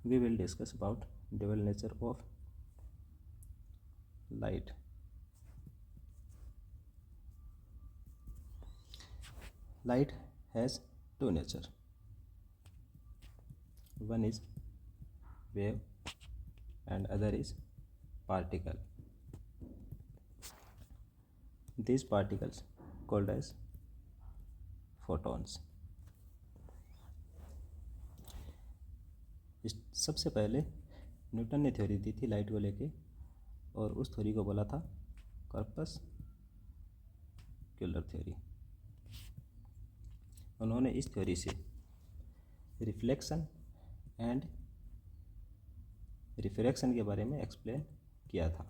we will discuss about dual nature of light. Light has two nature. One is wave and other is particle. These particles called as photons. सबसे पहले Newton ने theory दी थी light को लेके, और उस theory को बोला था कॉर्पस्कुलर थ्योरी। उन्होंने इस थ्योरी से रिफ्लेक्शन एंड रिफ्रैक्शन के बारे में एक्सप्लेन किया था।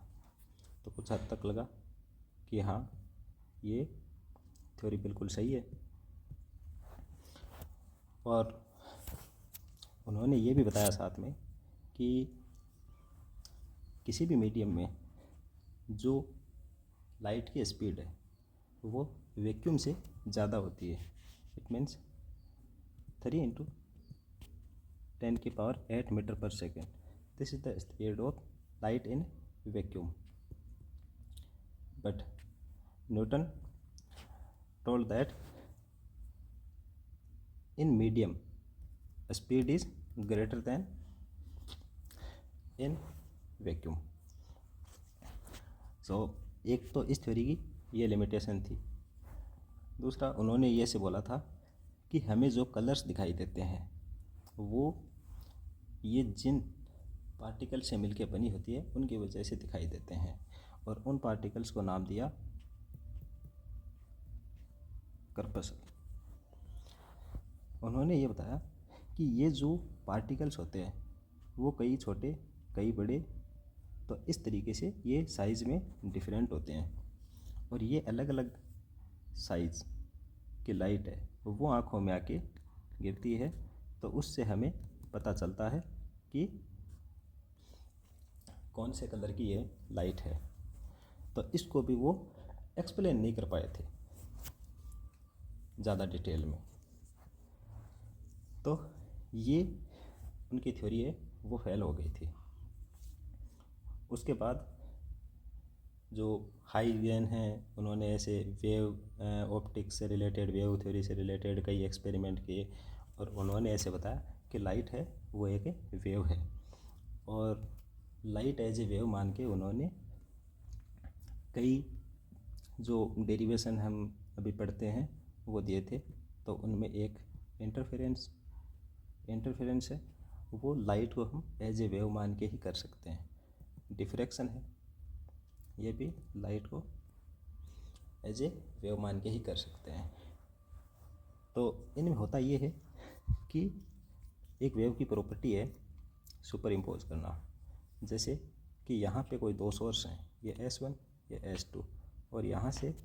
तो कुछ हद तक लगा कि हाँ, ये थ्योरी बिल्कुल सही है। और उन्होंने ये भी बताया साथ में कि किसी भी मीडियम में जो लाइट की स्पीड है वो वैक्यूम से ज़्यादा होती है। इट मीन्स 3 × 10⁸ मीटर पर second. This is the speed of light in vacuum. But Newton told that in medium speed is greater than in vacuum. So एक तो इस थ्योरी की ये लिमिटेशन थी। दूसरा, उन्होंने ये से बोला था कि हमें जो कलर्स दिखाई देते हैं वो ये जिन पार्टिकल से मिलके बनी होती है उनकी वजह से दिखाई देते हैं, और उन पार्टिकल्स को नाम दिया कर्पसल। उन्होंने ये बताया कि ये जो पार्टिकल्स होते हैं वो कई छोटे कई बड़े, तो इस तरीके से ये साइज़ में डिफरेंट होते हैं, और ये अलग अलग साइज़ की लाइट है वो आँखों में आके गिरती है, तो उससे हमें पता चलता है कि कौन से कलर की ये लाइट है। तो इसको भी वो एक्सप्लेन नहीं कर पाए थे ज़्यादा डिटेल में। तो ये उनकी थ्योरी है वो फेल हो गई थी। उसके बाद जो हाइगेन हैं उन्होंने ऐसे वेव ऑप्टिक्स से रिलेटेड, वेव थ्योरी से रिलेटेड कई एक्सपेरिमेंट किए, और उन्होंने ऐसे बताया कि लाइट है वो एक वेव है, और लाइट एज ए वेव मान के उन्होंने कई जो डेरिवेशन हम अभी पढ़ते हैं वो दिए थे। तो उनमें एक इंटरफेरेंस है, वो लाइट को हम एज ए वेव मान के ही कर सकते हैं। डिफ्रैक्शन है, ये भी लाइट को एज ए वेव मान के ही कर सकते हैं। तो इनमें होता ये है कि एक वेव की प्रॉपर्टी है सुपर इम्पोज करना। जैसे कि यहाँ पे कोई दो सोर्स हैं, ये S1 ये S2, और यहाँ से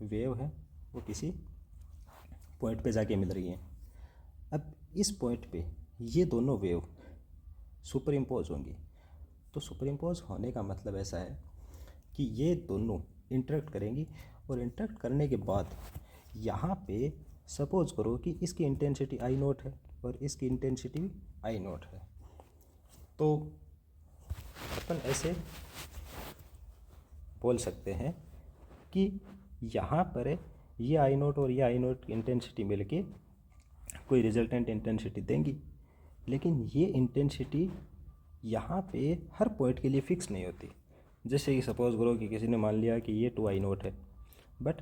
वेव है वो किसी पॉइंट पे जाके मिल रही है। अब इस पॉइंट पे ये दोनों वेव सुपर इम्पोज होंगी। तो सुपर इम्पोज होने का मतलब ऐसा है कि ये दोनों इंटरेक्ट करेंगी, और इंटरेक्ट करने के बाद यहाँ पे सपोज करो कि इसकी इंटेंसिटी I0 है और इसकी इंटेंसिटी भी I0 है। तो अपन ऐसे बोल सकते हैं कि यहाँ पर ये I0 और ये I0 की इंटेंसिटी मिलके कोई रिजल्टेंट इंटेंसिटी देंगी, लेकिन ये इंटेंसिटी यहाँ पे हर पॉइंट के लिए फिक्स नहीं होती। जैसे कि सपोज करो कि किसी ने मान लिया कि ये 2I0 है, बट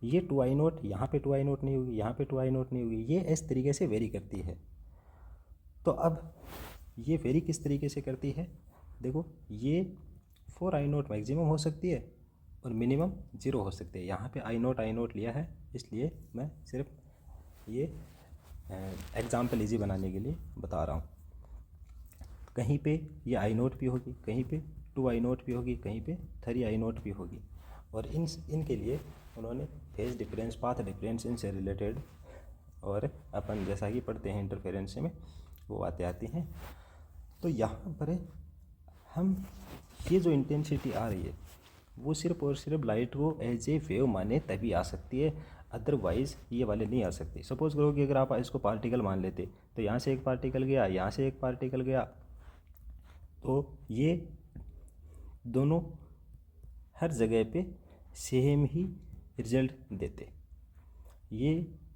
ये 2I0 यहाँ पे 2I0 नहीं होगी, यहाँ पे 2I0 नहीं होगी, ये इस तरीके से वेरी करती है। तो अब ये वेरी किस तरीके से करती है, देखो ये 4I0 मैक्सिमम हो सकती है और मिनिमम 0 हो सकती है। यहाँ पे I0 लिया है, इसलिए मैं सिर्फ ये एग्जाम्पल इजी बनाने के लिए बता रहा हूँ। कहीं पे ये I0 भी होगी, कहीं पे 2I0 भी होगी, कहीं पे 3I0 भी होगी, और इनके लिए उन्होंने फेज डिफरेंस, पाथ डिफरेंस इनसे रिलेटेड, और अपन जैसा कि पढ़ते हैं इंटरफेरेंस में वो बातें आती हैं। तो यहाँ पर हम ये जो इंटेंसिटी आ रही है वो सिर्फ और सिर्फ लाइट को एज ए वेव माने तभी आ सकती है, अदरवाइज़ ये वाले नहीं आ सकती। सपोज़ करो कि अगर आप इसको पार्टिकल मान लेते, तो यहाँ से एक पार्टिकल गया, यहाँ से एक पार्टिकल गया, तो ये दोनों हर जगह पे सेम ही रिजल्ट देते। ये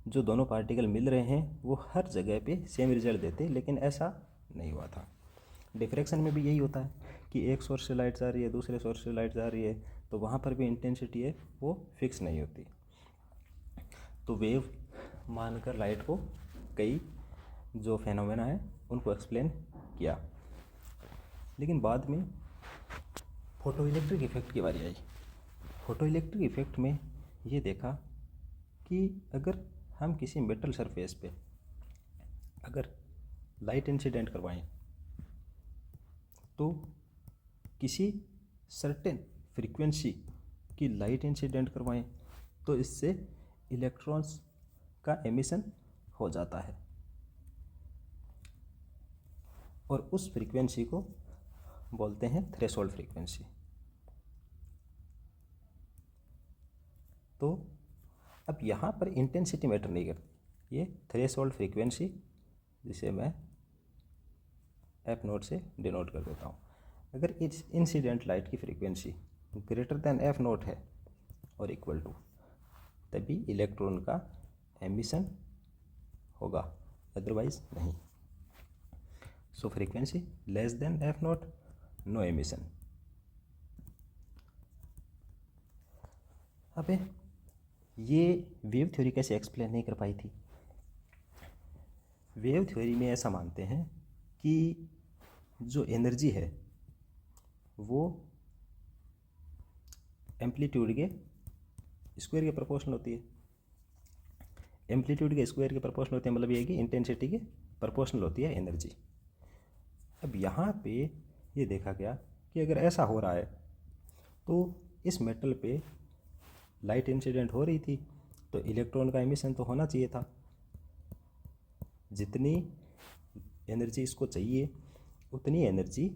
जो दोनों पार्टिकल मिल रहे हैं वो हर जगह पे सेम रिजल्ट देते, लेकिन ऐसा नहीं हुआ था। डिफ्रैक्शन में भी यही होता है कि एक सोर्स से लाइट जा रही है, दूसरे सोर्स से लाइट जा रही है, तो वहाँ पर भी इंटेंसिटी है वो फिक्स नहीं होती। तो वेव मानकर लाइट को कई जो फेनोमेना है उनको एक्सप्लेन किया। लेकिन बाद में फोटो इलेक्ट्रिक इफेक्ट की बारी आई। फोटो इलेक्ट्रिक इफेक्ट में ये देखा कि अगर हम किसी मेटल सरफेस पे अगर लाइट इंसिडेंट करवाएं तो किसी सर्टेन फ्रीक्वेंसी की लाइट इंसिडेंट करवाएं तो इससे इलेक्ट्रॉन्स का एमिशन हो जाता है, और उस फ्रीक्वेंसी को बोलते हैं थ्रेशोल्ड फ्रीक्वेंसी। तो अब यहाँ पर इंटेंसिटी मैटर नहीं करती, ये थ्रेशोल्ड फ्रीक्वेंसी जिसे मैं एफ नोट से डिनोट कर देता हूँ। अगर इस इंसिडेंट लाइट की frequency greater than F naught है और इक्वल टू, तभी इलेक्ट्रॉन का एमिशन होगा, अदरवाइज नहीं। So frequency less than F naught, no emission. अबे ये वेव थ्योरी कैसे एक्सप्लेन नहीं कर पाई थी? वेव थ्योरी में ऐसा मानते हैं कि जो एनर्जी है वो एम्पलीट्यूड के स्क्वायर के प्रोपोर्शनल होती है। एम्पलीट्यूड के स्क्वायर के प्रोपोर्शनल होती है, मतलब ये है कि इंटेंसिटी के प्रोपोर्शनल होती है एनर्जी। अब यहाँ पे ये देखा गया कि अगर ऐसा हो रहा है तो इस मेटल पे लाइट इंसिडेंट हो रही थी तो इलेक्ट्रॉन का एमिशन तो होना चाहिए था। जितनी एनर्जी इसको चाहिए उतनी एनर्जी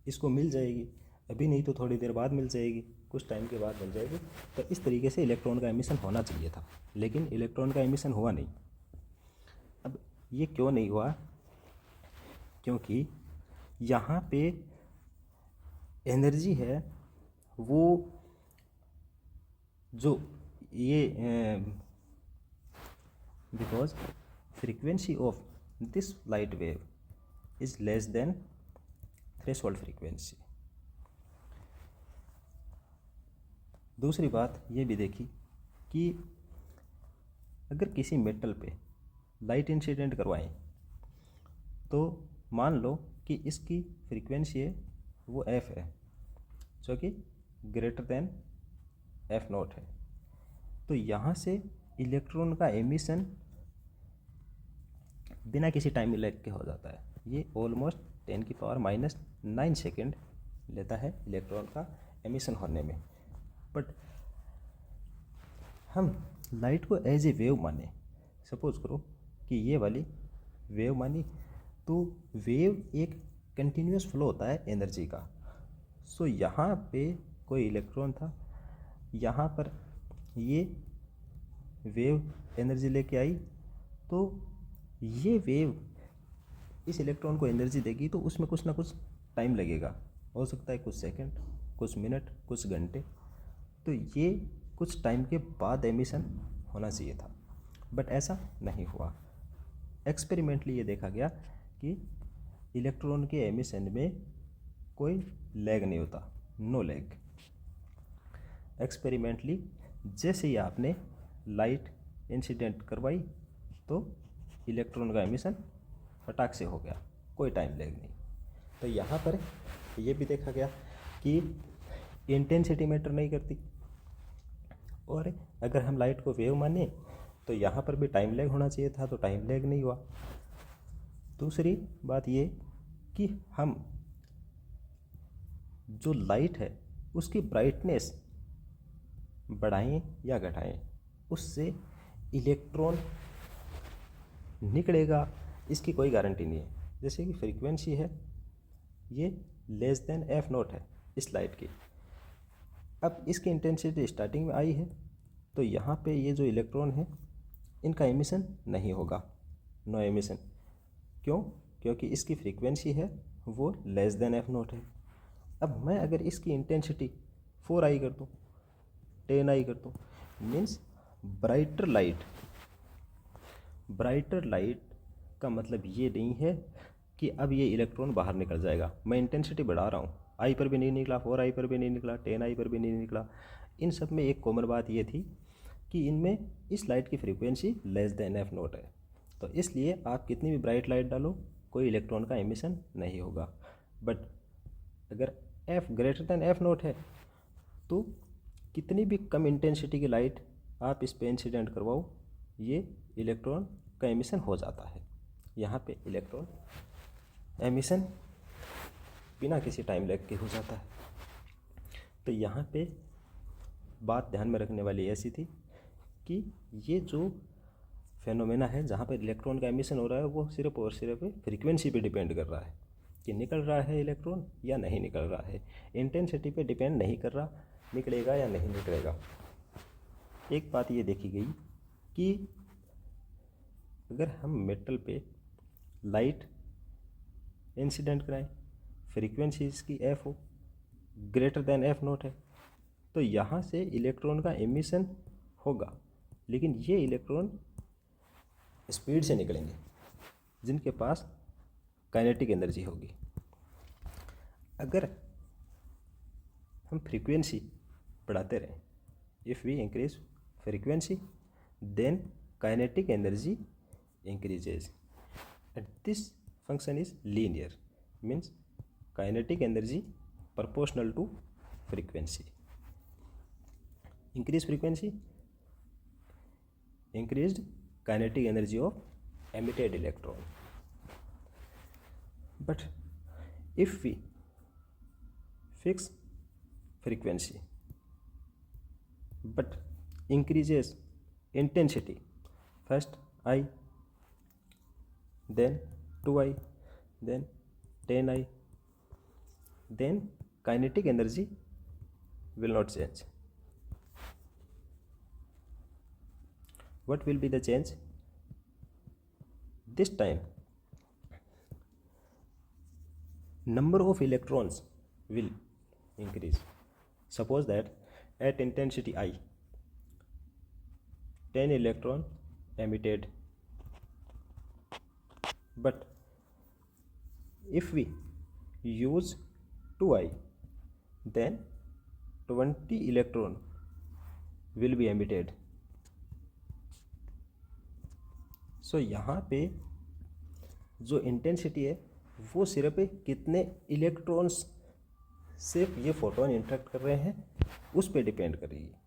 इसको मिल जाएगी, अभी नहीं तो थोड़ी देर बाद मिल जाएगी, कुछ टाइम के बाद मिल जाएगी। तो इस तरीके से इलेक्ट्रॉन का एमिशन होना चाहिए था, लेकिन इलेक्ट्रॉन का एमिशन हुआ नहीं। अब ये क्यों नहीं हुआ? क्योंकि यहाँ पे एनर्जी है वो जो ये because frequency of this light wave is less than threshold frequency. दूसरी बात ये भी देखी कि अगर किसी मेटल पे लाइट इंसिडेंट करवाएं तो मान लो कि इसकी फ्रीक्वेंसी है वो एफ है, जो कि ग्रेटर देन एफ नोट है। तो यहाँ से इलेक्ट्रॉन का एमिशन बिना किसी टाइम लैग के हो जाता है। ये ऑलमोस्ट 10⁻⁹ सेकेंड लेता है इलेक्ट्रॉन का एमिशन होने में। बट हम लाइट को एज ए वेव माने, सपोज करो कि ये वाली वेव मानी, तो वेव एक कंटिन्यूस फ्लो होता है एनर्जी का। सो यहाँ पे कोई इलेक्ट्रॉन था, यहाँ पर ये वेव एनर्जी लेके आई, तो ये वेव इस इलेक्ट्रॉन को एनर्जी देगी, तो उसमें कुछ ना कुछ टाइम लगेगा, हो सकता है कुछ सेकंड, कुछ मिनट, कुछ घंटे। तो ये कुछ टाइम के बाद एमिशन होना चाहिए था, बट ऐसा नहीं हुआ। एक्सपेरिमेंटली ये देखा गया कि इलेक्ट्रॉन के एमिशन में कोई लैग नहीं होता, नो लैग। एक्सपेरिमेंटली जैसे ही आपने लाइट इंसिडेंट करवाई तो इलेक्ट्रॉन का एमिशन फटाक से हो गया, कोई टाइम लैग नहीं। तो यहाँ पर ये भी देखा गया कि इंटेंसिटी मैटर नहीं करती, और अगर हम लाइट को वेव माने तो यहाँ पर भी टाइम लैग होना चाहिए था, तो टाइम लैग नहीं हुआ। दूसरी बात ये कि हम जो लाइट है उसकी ब्राइटनेस बढ़ाएं या घटाएं, उससे इलेक्ट्रॉन निकलेगा इसकी कोई गारंटी नहीं है। जैसे कि फ्रीक्वेंसी है ये लेस देन एफ नोट है इस लाइट की, अब इसकी इंटेंसिटी स्टार्टिंग में आई है, तो यहाँ पे ये जो इलेक्ट्रॉन है इनका एमिशन नहीं होगा, नो एमिशन। क्यों? क्योंकि इसकी फ्रीक्वेंसी है वो लेस देन एफ नोट है। अब मैं अगर इसकी इंटेंसिटी 4i कर दूँ, 10i कर दूँ, मीन्स ब्राइटर लाइट का मतलब ये नहीं है कि अब ये इलेक्ट्रॉन बाहर निकल जाएगा। मैं इंटेंसिटी बढ़ा रहा हूँ, आई पर भी नहीं निकला, 4i पर भी नहीं निकला, 10i पर भी नहीं निकला। इन सब में एक कॉमन बात ये थी कि इनमें इस लाइट की frequency less than F naught है। तो इसलिए आप कितनी भी ब्राइट लाइट डालो, कोई इलेक्ट्रॉन का एमिशन नहीं होगा। बट अगर F greater than F naught है तो कितनी भी कम इंटेंसिटी की लाइट आप इस पे इंसिडेंट करवाओ, ये इलेक्ट्रॉन का एमिशन हो जाता है। यहाँ पे इलेक्ट्रॉन एमिशन बिना किसी टाइम लैग के हो जाता है। तो यहाँ पे बात ध्यान में रखने वाली ऐसी थी कि ये जो फेनोमेना है जहाँ पर इलेक्ट्रॉन का एमिशन हो रहा है वो सिर्फ और सिर्फ फ्रीक्वेंसी पे डिपेंड कर रहा है कि निकल रहा है इलेक्ट्रॉन या नहीं निकल रहा है। इंटेंसिटी पे डिपेंड नहीं कर रहा निकलेगा या नहीं निकलेगा। एक बात ये देखी गई कि अगर हम मेटल पे लाइट इंसिडेंट कराएं, फ्रीक्वेंसी इसकी एफ हो, ग्रेटर देन एफ नोट है, तो यहाँ से इलेक्ट्रॉन का एमिशन होगा, लेकिन ये इलेक्ट्रॉन स्पीड से निकलेंगे जिनके पास काइनेटिक एनर्जी होगी। अगर हम फ्रीक्वेंसी बढ़ाते रहें, if we increase frequency then kinetic energy increases and this function is linear, means kinetic energy proportional to frequency. Increased frequency, increased kinetic energy of emitted electron. But if we fix frequency but increases intensity, first I, then 2i, then 10i, then kinetic energy will not change. What will be the change? This time number of electrons will increase. Suppose that at intensity I 10 electron emitted, but if we use 2i then 20 electron will be emitted. सो यहाँ पे जो intensity है वो सिर्फ कितने electrons से ये photon interact कर रहे हैं उस पे डिपेंड कर रही है।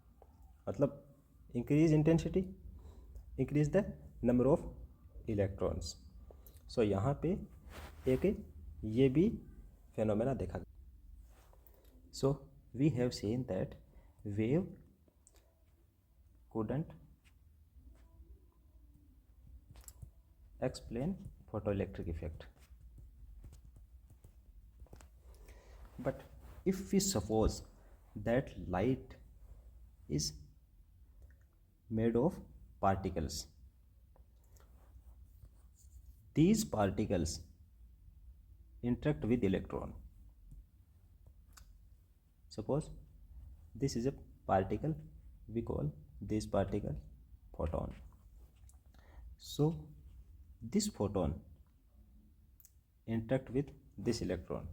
मतलब increase intensity increase the number of electrons. So यहाँ पे एक ये भी फेनोमेना देखा गया। So we have seen that wave couldn't explain photoelectric effect, but if we suppose that light is made of particles, these particles interact with electron. Suppose this is a particle, we call this particle photon. So this photon interact with this electron.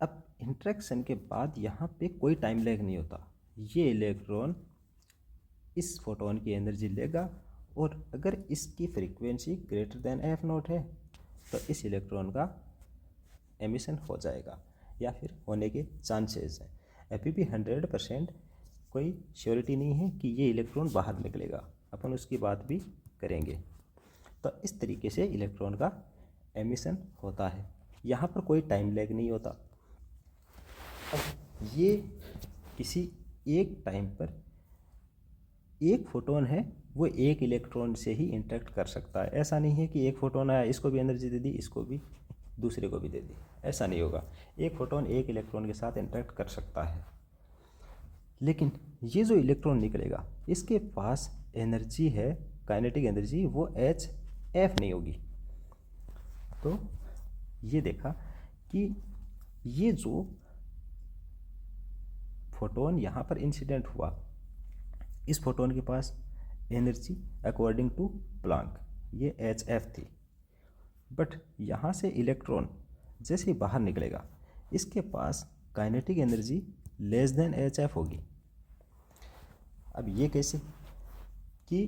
अब interaction के बाद यहाँ पे कोई time lag नहीं होता, ये electron इस फोटोन की एनर्जी लेगा और अगर इसकी frequency greater than F not है तो इस इलेक्ट्रॉन का एमिशन हो जाएगा या फिर होने के चांसेस हैं। अभी भी 100% कोई श्योरिटी नहीं है कि ये इलेक्ट्रॉन बाहर निकलेगा, अपन उसकी बात भी करेंगे। तो इस तरीके से इलेक्ट्रॉन का एमिशन होता है, यहाँ पर कोई टाइम लैग नहीं होता। अब ये किसी एक टाइम पर एक फोटोन है वो एक इलेक्ट्रॉन से ही इंटरेक्ट कर सकता है। ऐसा नहीं है कि एक फोटोन आया इसको भी एनर्जी दे दी इसको भी दूसरे को भी दे दी, ऐसा नहीं होगा। एक फोटोन एक इलेक्ट्रॉन के साथ इंटरेक्ट कर सकता है, लेकिन ये जो इलेक्ट्रॉन निकलेगा इसके पास एनर्जी है, काइनेटिक एनर्जी, वो एच एफ नहीं होगी। तो ये देखा कि ये जो फोटोन यहाँ पर इंसिडेंट हुआ, इस फोटोन के पास एनर्जी अकॉर्डिंग टू प्लैंक ये hf थी, बट यहाँ से इलेक्ट्रॉन जैसे ही बाहर निकलेगा इसके पास kinetic energy less than hf होगी। अब ये कैसे कि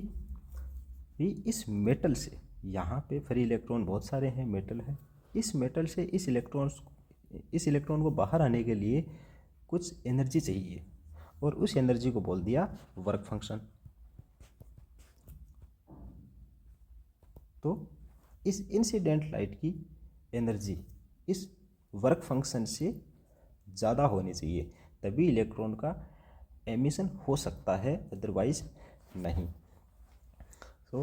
भी इस मेटल से, यहाँ पे फ्री इलेक्ट्रॉन बहुत सारे हैं, मेटल है, इस मेटल से इस इलेक्ट्रॉन को बाहर आने के लिए कुछ एनर्जी चाहिए और उस एनर्जी को बोल दिया वर्क फंक्शन। तो इस इंसिडेंट लाइट की एनर्जी इस वर्क फंक्शन से ज़्यादा होनी चाहिए, तभी इलेक्ट्रॉन का एमिशन हो सकता है, अदरवाइज नहीं। तो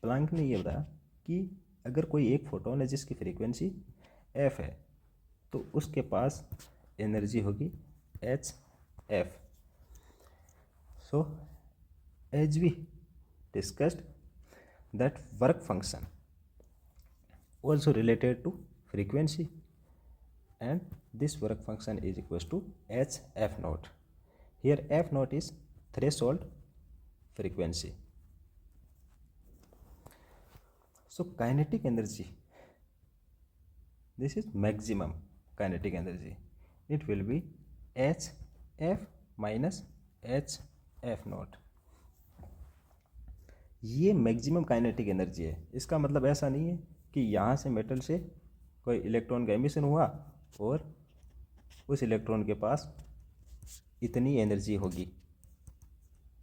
प्लैंक ने ये बताया कि अगर कोई एक फोटोन है जिसकी फ्रीक्वेंसी f है तो उसके पास एनर्जी होगी hf। So as we discussed that work function also related to frequency and this work function is equals to hf naught. Here f naught is threshold frequency. So kinetic energy, this is maximum kinetic energy, it will be hf minus hf naught. ये maximum kinetic energy है। इसका मतलब ऐसा नहीं है कि यहाँ से मेटल से कोई इलेक्ट्रॉन का एमिशन हुआ और उस इलेक्ट्रॉन के पास इतनी एनर्जी होगी,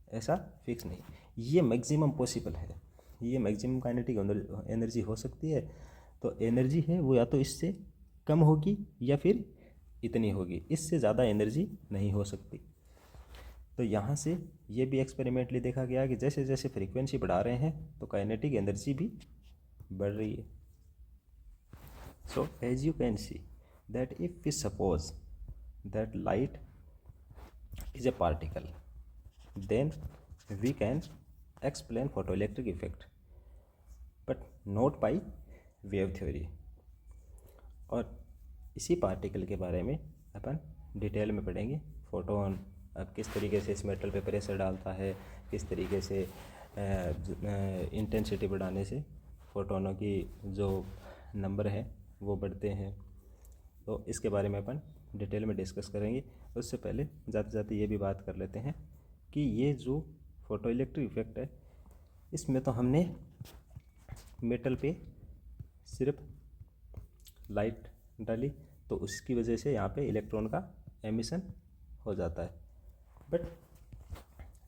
ऐसा फिक्स नहीं। ये मैक्सिमम पॉसिबल है, ये मैक्सिमम काइनेटिक एनर्जी हो सकती है। तो एनर्जी है वो या तो इससे कम होगी या फिर इतनी होगी, इससे ज़्यादा एनर्जी नहीं हो सकती। तो यहाँ से ये भी एक्सपेरिमेंटली देखा गया कि जैसे जैसे फ्रीक्वेंसी बढ़ा रहे हैं तो काइनेटिक एनर्जी भी बढ़ रही है। So as you can see that if we suppose that light is a particle, then we can explain photoelectric effect, but not by wave theory. और इसी पार्टिकल के बारे में अपन डिटेल में पढ़ेंगे। फोटोन अब किस तरीके से इस मेटल पे प्रेशर डालता है, किस तरीके से इंटेंसिटी बढ़ाने से फोटोनों की जो नंबर है वो बढ़ते हैं। तो इसके बारे में अपन डिटेल में डिस्कस करेंगे। उससे पहले जाते जाते ये भी बात कर लेते हैं कि ये जो फोटो इलेक्ट्रिक इफेक्ट है, इसमें तो हमने मेटल पे सिर्फ लाइट डाली तो उसकी वजह से यहाँ पे इलेक्ट्रॉन का एमिशन हो जाता है, बट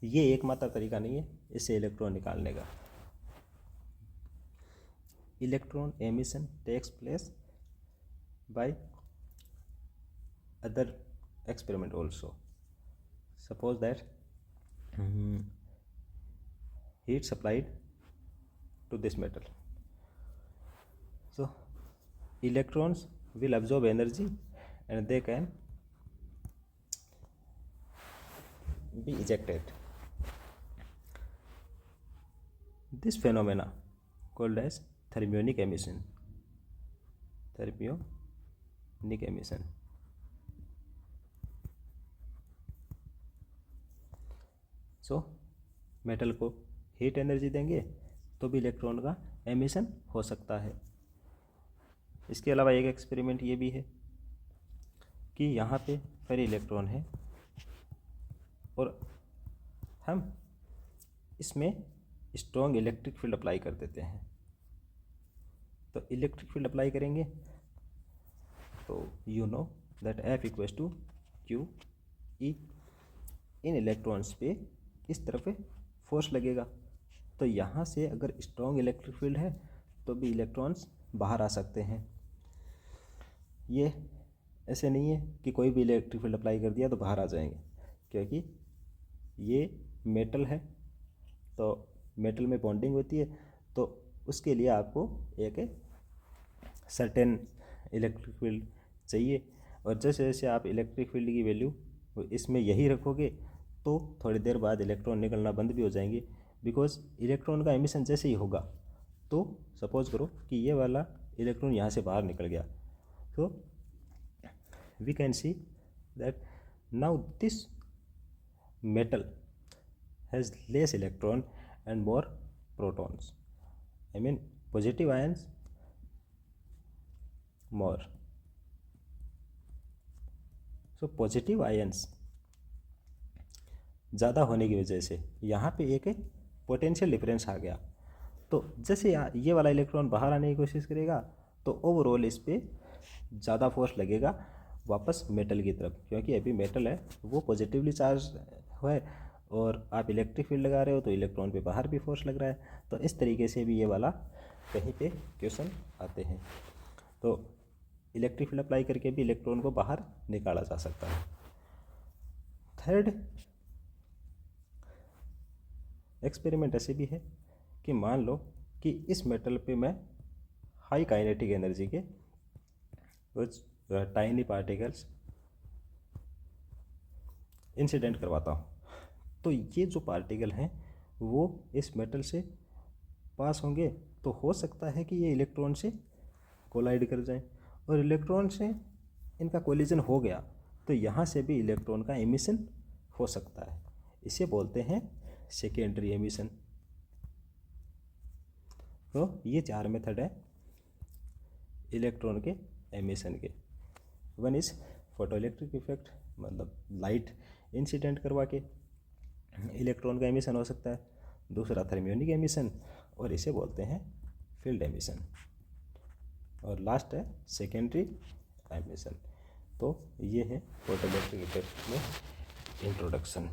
ये एकमात्र तरीका नहीं है इससे इलेक्ट्रॉन निकालने का। Electron emission takes place by other experiment also. Suppose that heat supplied to this metal, so electrons will absorb energy and they can be ejected. This phenomena called as thermionic emission. Thermionic emission. So metal को heat energy देंगे तो भी electron का emission हो सकता है। इसके अलावा एक एक्सपेरिमेंट ये भी है कि यहाँ पे फ्री इलेक्ट्रॉन है और हम इसमें स्ट्रॉन्ग इलेक्ट्रिक फील्ड अप्लाई कर देते हैं। तो इलेक्ट्रिक फील्ड अप्लाई करेंगे तो you know that F equals to Q E. इन इलेक्ट्रॉन्स पे इस तरफ फोर्स लगेगा, तो यहाँ से अगर स्ट्रॉन्ग इलेक्ट्रिक फील्ड है तो भी इलेक्ट्रॉन्स बाहर आ सकते हैं। ये ऐसे नहीं है कि कोई भी इलेक्ट्रिक फील्ड अप्लाई कर दिया तो बाहर आ जाएंगे, क्योंकि ये मेटल है तो मेटल में बॉन्डिंग होती है, तो उसके लिए आपको एक सर्टेन इलेक्ट्रिक फील्ड चाहिए। और जैसे जैसे आप इलेक्ट्रिक फील्ड की वैल्यू इसमें यही रखोगे तो थोड़ी देर बाद इलेक्ट्रॉन निकलना बंद भी हो जाएंगे, बिकॉज इलेक्ट्रॉन का एमिशन जैसे ही होगा तो सपोज करो कि ये वाला इलेक्ट्रॉन यहाँ से बाहर निकल गया So we can see that now this metal has less electron and more protons. I mean positive ions more. So positive ions ज़्यादा होने की वजह से यहाँ पे एक पोटेंशियल डिफरेंस आ गया। तो जैसे ये वाला इलेक्ट्रॉन बाहर आने की कोशिश करेगा तो ओवरऑल इस पर ज़्यादा फोर्स लगेगा वापस मेटल की तरफ, क्योंकि अभी मेटल है वो पॉजिटिवली चार्ज है और आप इलेक्ट्रिक फील्ड लगा रहे हो तो इलेक्ट्रॉन पे बाहर भी फोर्स लग रहा है। तो इस तरीके से भी ये वाला कहीं पे क्वेश्चन आते हैं। तो इलेक्ट्रिक फील्ड अप्लाई करके भी इलेक्ट्रॉन को बाहर निकाला जा सकता है। थर्ड एक्सपेरिमेंट ऐसे भी है कि मान लो कि इस मेटल पे मैं हाई काइनेटिक एनर्जी के कुछ टाइनी पार्टिकल्स इंसिडेंट करवाता हूँ, तो ये जो पार्टिकल हैं वो इस मेटल से पास होंगे तो हो सकता है कि ये इलेक्ट्रॉन से कोलाइड कर जाएं, और इलेक्ट्रॉन से इनका कोलिजन हो गया तो यहाँ से भी इलेक्ट्रॉन का एमिशन हो सकता है। इसे बोलते हैं सेकेंडरी एमिशन। तो ये 4 मेथड है इलेक्ट्रॉन के एमिशन के। वन इज़ फोटोइलेक्ट्रिक इफेक्ट, मतलब लाइट इंसिडेंट करवा के इलेक्ट्रॉन का एमिशन हो सकता है। दूसरा थर्मियोनिक एमिशन, और इसे बोलते हैं फील्ड एमिशन। और लास्ट है सेकेंडरी एमिशन। तो ये है फोटोइलेक्ट्रिक इफेक्ट में इंट्रोडक्शन।